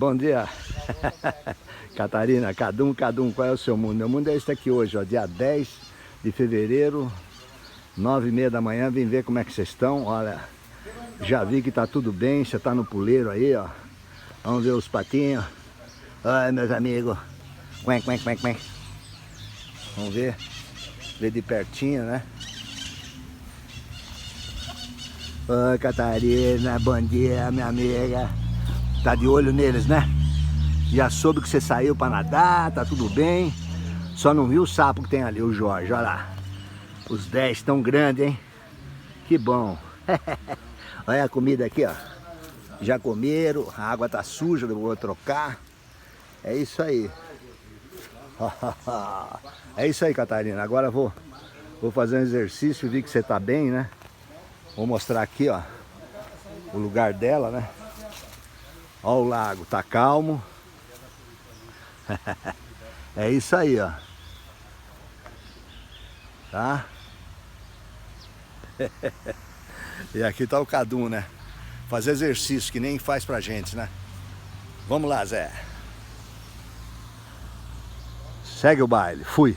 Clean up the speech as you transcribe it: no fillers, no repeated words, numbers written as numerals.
Bom dia, Catarina, Cadum, qual é o seu mundo? Meu mundo é esse aqui hoje, ó, dia 10 de fevereiro, 9h30 da manhã, vim ver como é que vocês estão, olha, já vi que tá tudo bem, você tá no puleiro aí, ó, vamos ver os patinhos, ai meus amigos, quen, vamos ver de pertinho, né? Oi Catarina, bom dia minha amiga, tá de olho neles, né? Já soube que você saiu para nadar, tá tudo bem. Só não viu o sapo que tem ali, o Jorge, olha lá. Os 10 tão grandes, hein? Que bom. Olha a comida aqui, ó. Já comeram, a água tá suja, eu vou trocar. É isso aí. É isso aí, Catarina. Agora eu vou fazer um exercício, vi que você tá bem, né? Vou mostrar aqui, ó, o lugar dela, né? Ó o lago, tá calmo. É isso aí, ó. Tá? E aqui tá o Cadum, né? Fazer exercício que nem faz pra gente, né? Vamos lá, Zé. Segue o baile. Fui.